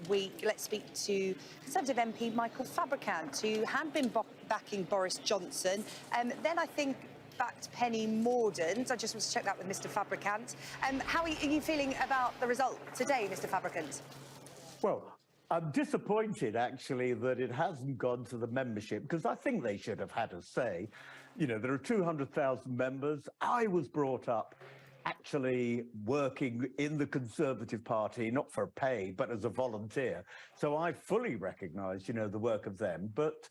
week. Let's speak to Conservative MP Michael Fabricant, who had been backing Boris Johnson. Then I think backed Penny Mordaunt. I just want to check that with Mr Fabricant. How are you feeling about the result today, Mr Fabricant? Well, I'm disappointed, actually, that it hasn't gone to the membership, because I think they should have had a say. You know, there are 200,000 members. I was brought up actually working in the Conservative Party, not for pay, but as a volunteer. So I fully recognise, you know, the work of them. But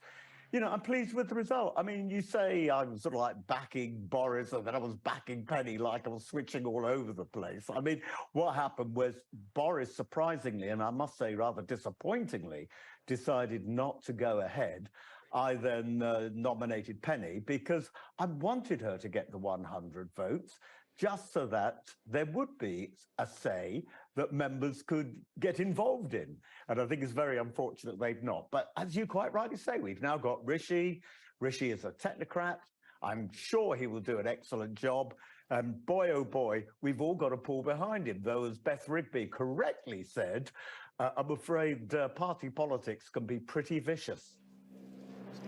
you know, I'm pleased with the result. I mean, you say I was sort of like backing Boris and then I was backing Penny, like I was switching all over the place. I mean, what happened was Boris, surprisingly, and I must say rather disappointingly, decided not to go ahead. I then nominated Penny because I wanted her to get the 100 votes, just so that there would be a say that members could get involved in. And I think it's very unfortunate they've not. But as you quite rightly say, we've now got Rishi. Rishi is a technocrat. I'm sure he will do an excellent job. And boy, oh boy, we've all got to pull behind him. Though, as Beth Rigby correctly said, I'm afraid party politics can be pretty vicious.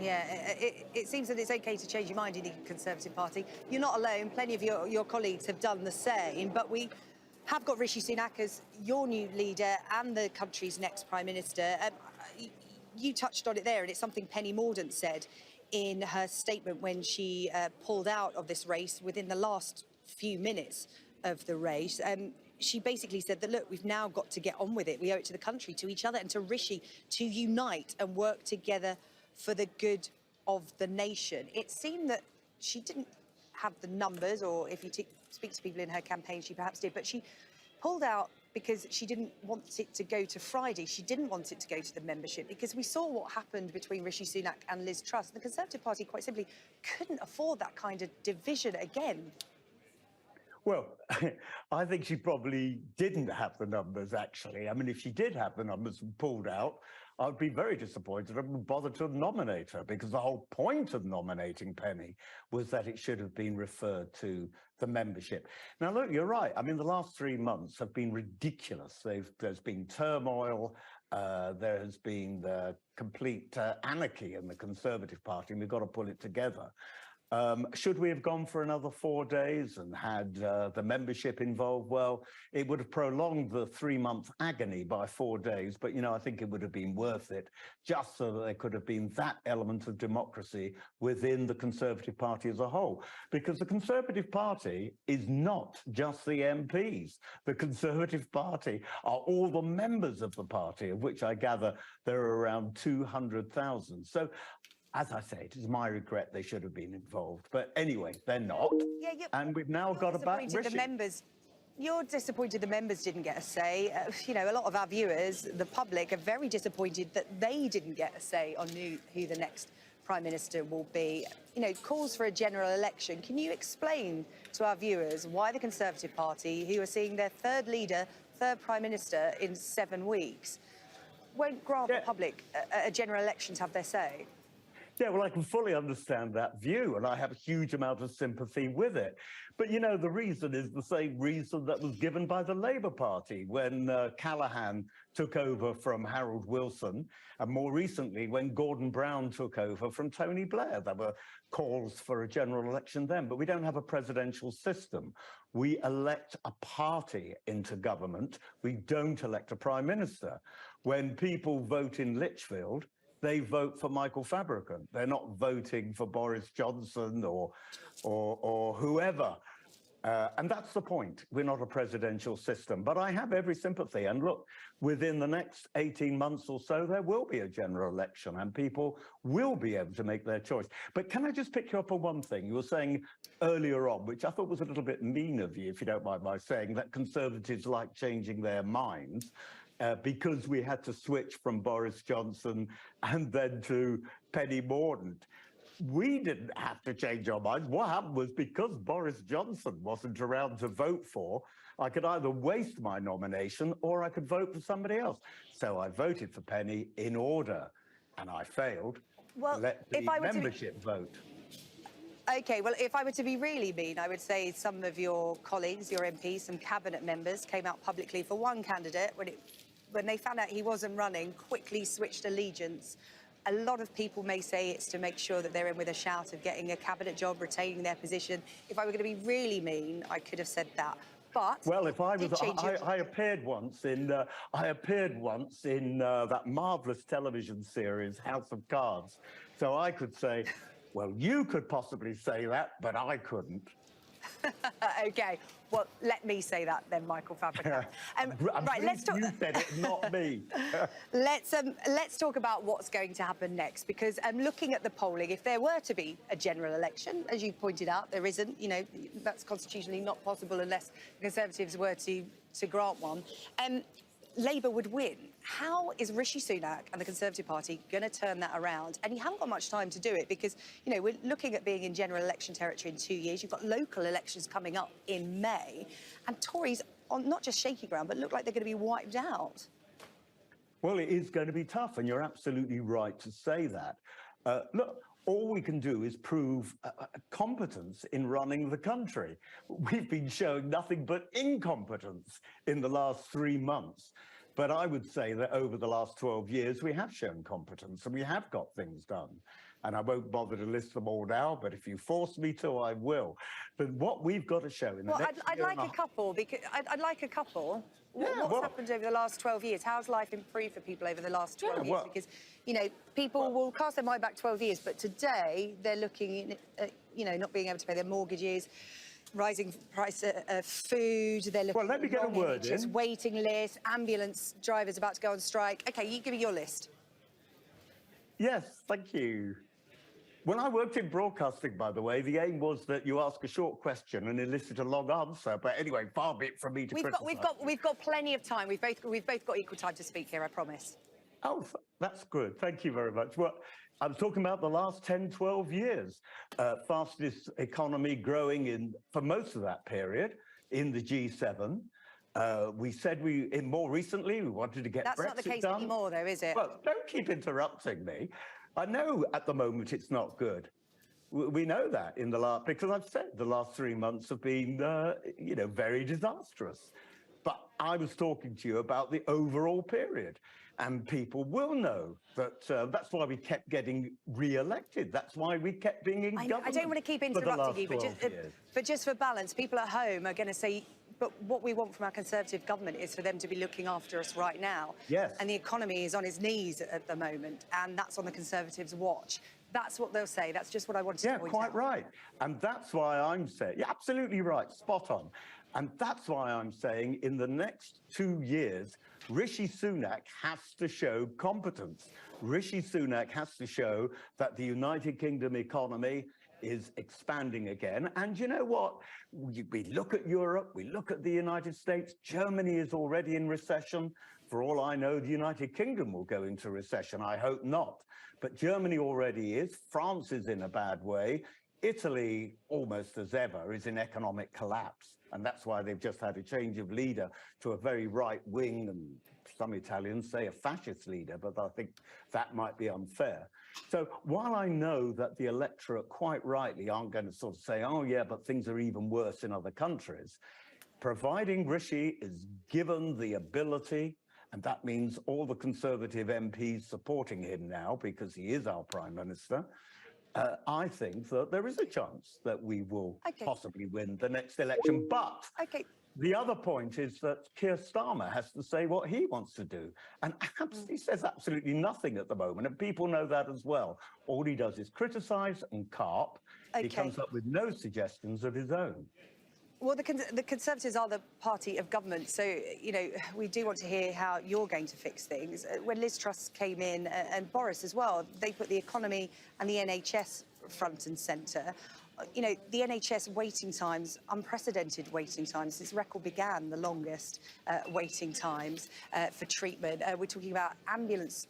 Yeah, it seems that it's OK to change your mind in the Conservative Party. You're not alone. Plenty of your colleagues have done the same. But we have got Rishi Sunak as your new leader and the country's next Prime Minister. You touched on it there, and it's something Penny Mordaunt said in her statement when she pulled out of this race within the last few minutes of the race. She basically said that, look, we've now got to get on with it. We owe it to the country, to each other, and to Rishi to unite and work together for the good of the nation. It seemed that she didn't have the numbers, or if you speak to people in her campaign, she perhaps did, but she pulled out because she didn't want it to go to Friday. She didn't want it to go to the membership, because we saw what happened between Rishi Sunak and Liz Truss. The Conservative Party, quite simply, couldn't afford that kind of division again. Well, I think she probably didn't have the numbers, actually. I mean, if she did have the numbers and pulled out, I'd be very disappointed and wouldn't bother to nominate her, because the whole point of nominating Penny was that it should have been referred to the membership. Now, look, you're right. I mean, the last 3 months have been ridiculous. There's been turmoil. There has been the complete anarchy in the Conservative Party, and we've got to pull it together. Should we have gone for another 4 days and had the membership involved? Well, it would have prolonged the 3-month agony by 4 days, but, you know, I think it would have been worth it, just so that there could have been that element of democracy within the Conservative Party as a whole. Because the Conservative Party is not just the MPs. The Conservative Party are all the members of the party, of which I gather there are around 200,000. So, as I say, it is my regret they should have been involved. But anyway, they're not. Yeah, and we've now got to back Rishi. You're disappointed the members didn't get a say. You know, a lot of our viewers, the public, are very disappointed that they didn't get a say on who the next Prime Minister will be. You know, calls for a general election. Can you explain to our viewers why the Conservative Party, who are seeing their third leader, third Prime Minister in 7 weeks, won't grant the public a general election to have their say? Yeah, well, I can fully understand that view, and I have a huge amount of sympathy with it. But, you know, the reason is the same reason that was given by the Labour Party when Callaghan took over from Harold Wilson, and more recently when Gordon Brown took over from Tony Blair. There were calls for a general election then, but we don't have a presidential system. We elect a party into government. We don't elect a prime minister. When people vote in Lichfield, they vote for Michael Fabricant. They're not voting for Boris Johnson or whoever. And that's the point. We're not a presidential system. But I have every sympathy. And look, within the next 18 months or so, there will be a general election and people will be able to make their choice. But can I just pick you up on one thing? You were saying earlier on, which I thought was a little bit mean of you, if you don't mind my saying, that Conservatives like changing their minds. Because we had to switch from Boris Johnson and then to Penny Mordaunt. We didn't have to change our minds. What happened was, because Boris Johnson wasn't around to vote for, I could either waste my nomination or I could vote for somebody else. So I voted for Penny in order, and I failed. Well, let the membership vote. OK, well, if I were to be really mean, I would say some of your colleagues, your MPs, some cabinet members came out publicly for one candidate when it when they found out he wasn't running, quickly switched allegiance. A lot of people may say it's to make sure that they're in with a shout of getting a cabinet job, retaining their position. If I were going to be really mean, I could have said that. But well, if I was, I appeared once in that marvelous television series House of Cards, so I could say, well, you could possibly say that, but I couldn't. Okay, well, let me say that then, Michael Fabricant. Right, let's talk. You said it, not me. Let's talk about what's going to happen next, because looking at the polling, if there were to be a general election, as you pointed out, there isn't. You know, that's constitutionally not possible unless the Conservatives were to grant one. Labour would win. How is Rishi Sunak and the Conservative Party going to turn that around? And you haven't got much time to do it because, you know, we're looking at being in general election territory in 2 years. You've got local elections coming up in May. And Tories on not just shaky ground, but look like they're going to be wiped out. Well, it is going to be tough, and you're absolutely right to say that. Look, all we can do is prove competence in running the country. We've been showing nothing but incompetence in the last 3 months. But I would say that over the last 12 years, we have shown competence and we have got things done. And I won't bother to list them all now, but if you force me to, I will. But what we've got to show in the next I'd like a couple, because I'd like a couple. Yeah, What's happened over the last 12 years? How's life improved for people over the last 12 years? Because, you know, people will cast their mind back 12 years, but today they're looking at, you know, not being able to pay their mortgages, rising price of food, they're looking let me get a word in. Waiting lists, ambulance drivers about to go on strike. OK, you give me your list. Yes, thank you. When I worked in broadcasting, by the way, the aim was that you ask a short question and elicit a long answer. But anyway, far be it from me to criticise. We've got plenty of time. We've both got equal time to speak here, I promise. Oh, that's good. Thank you very much. Well, I'm talking about the last 10, 12 years. Fastest economy growing for most of that period in the G7. We said more recently, we wanted to get Brexit done. That's not the case anymore, though, is it? Well, don't keep interrupting me. I know at the moment it's not good. We know that because I've said the last 3 months have been, you know, very disastrous. But I was talking to you about the overall period, and people will know that that's why we kept getting re-elected. That's why we kept being in government. I don't want to keep interrupting you, but just for balance, people at home are going to say, but what we want from our Conservative government is for them to be looking after us right now. Yes. And the economy is on its knees at the moment, and that's on the Conservatives' watch. That's what they'll say. That's just what I wanted to point out. Yeah, quite right. And that's why I'm saying, you're absolutely right, spot on. And that's why I'm saying in the next 2 years, Rishi Sunak has to show competence. Rishi Sunak has to show that the United Kingdom economy is expanding again. And you know what? We look at Europe, we look at the United States. Germany is already in recession. For all I know, the United Kingdom will go into recession. I hope not. But Germany already is. France is in a bad way. Italy, almost as ever, is in economic collapse. And that's why they've just had a change of leader to a very right-wing, and some Italians say a fascist leader, but I think that might be unfair. So while I know that the electorate quite rightly aren't going to sort of say, oh, yeah, but things are even worse in other countries, providing Rishi is given the ability, and that means all the Conservative MPs supporting him now because he is our Prime Minister, I think that there is a chance that we will possibly win the next election. But the other point is that Keir Starmer has to say what he wants to do. And he says absolutely nothing at the moment, and people know that as well. All he does is criticise and carp. He comes up with no suggestions of his own. Well, the Conservatives are the party of government, so, you know, we do want to hear how you're going to fix things. When Liz Truss came in, and Boris as well, they put the economy and the NHS front and centre. You know, the NHS waiting times, unprecedented waiting times. This record began the longest waiting times for treatment. We're talking about ambulance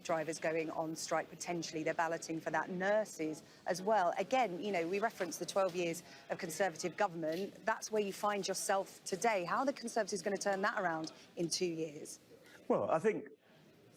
drivers going on strike potentially. They're balloting for that. Nurses as well. Again, you know, we referenced the 12 years of Conservative government. That's where you find yourself today. How are the Conservatives going to turn that around in 2 years? Well, I think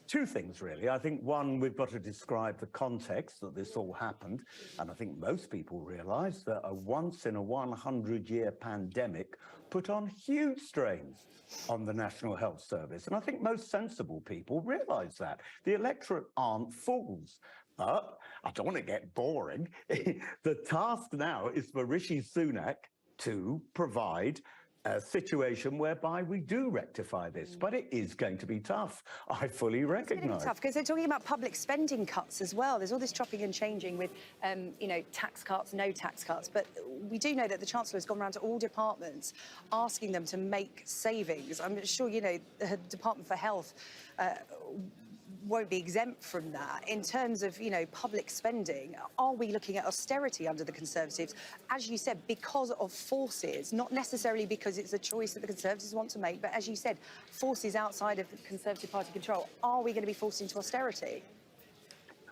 Two things, really. I think, one, we've got to describe the context that this all happened. And I think most people realise that a once-in-a-100-year pandemic put on huge strains on the National Health Service. And I think most sensible people realise that. The electorate aren't fools. But I don't want to get boring. The task now is for Rishi Sunak to provide a situation whereby we do rectify this, but it is going to be tough. I fully recognise. It's going to be tough because they're talking about public spending cuts as well. There's all this chopping and changing with, tax cuts, no tax cuts. But we do know that the Chancellor has gone around to all departments asking them to make savings. I'm sure, the Department for Health won't be exempt from that. In terms of, public spending, are we looking at austerity under the Conservatives? As you said, because of forces, not necessarily because it's a choice that the Conservatives want to make, but as you said, forces outside of the Conservative Party control. Are we going to be forced into austerity?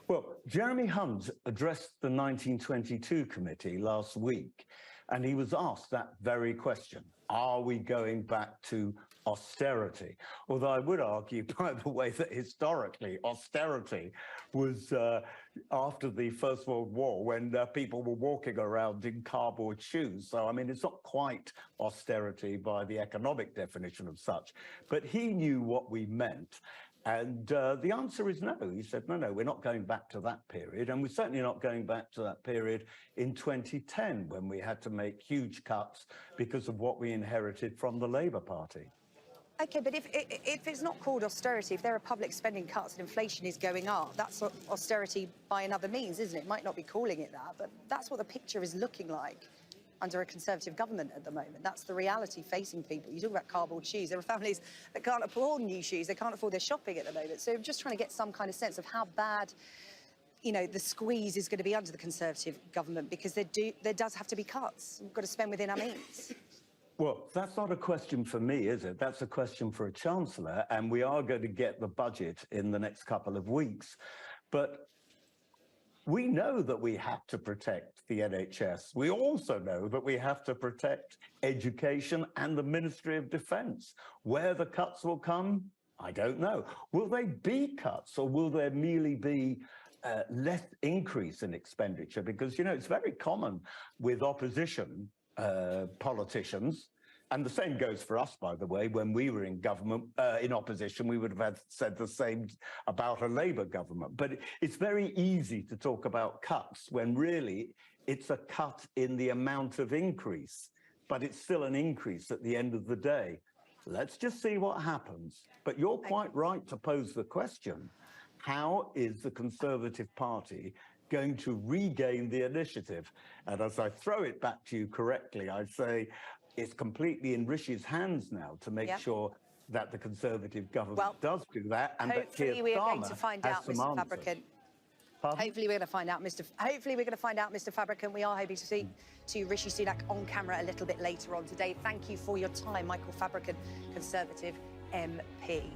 Well, Jeremy Hunt addressed the 1922 committee last week, and he was asked that very question. Are we going back to austerity? Although I would argue, by the way, that historically austerity was after the First World War, when people were walking around in cardboard shoes. So, I mean, it's not quite austerity by the economic definition of such. But he knew what we meant. And the answer is no. He said, no, we're not going back to that period. And we're certainly not going back to that period in 2010, when we had to make huge cuts because of what we inherited from the Labour Party. OK, but if it's not called austerity, if there are public spending cuts and inflation is going up, that's austerity by another means, isn't it? It might not be calling it that, but that's what the picture is looking like under a Conservative government at the moment. That's the reality facing people. You talk about cardboard shoes. There are families that can't afford new shoes. They can't afford their shopping at the moment. So I'm just trying to get some kind of sense of how bad, the squeeze is going to be under the Conservative government, because there does have to be cuts. We've got to spend within our means. Well, that's not a question for me, is it? That's a question for a Chancellor, and we are going to get the budget in the next couple of weeks. But we know that we have to protect the NHS. We also know that we have to protect education and the Ministry of Defence. Where the cuts will come, I don't know. Will they be cuts, or will there merely be less increase in expenditure? Because, it's very common with opposition politicians, and the same goes for us, by the way. When we were in government, in opposition, we would have said the same about a Labour government. But it's very easy to talk about cuts when really it's a cut in the amount of increase, but it's still an increase at the end of the day. Let's just see what happens. But you're quite right to pose the question: how is the Conservative Party going to regain the initiative? And as I throw it back to you correctly, I say it's completely in Rishi's hands now to make sure that the Conservative government does do that, and that Keir hopefully we're going to Starmer find has out, some Mr. answers. Fabricant. Pardon? Hopefully we're going to find out, Mr. Fabricant. We are hoping to speak to Rishi Sunak on camera a little bit later on today. Thank you for your time, Michael Fabricant, Conservative MP.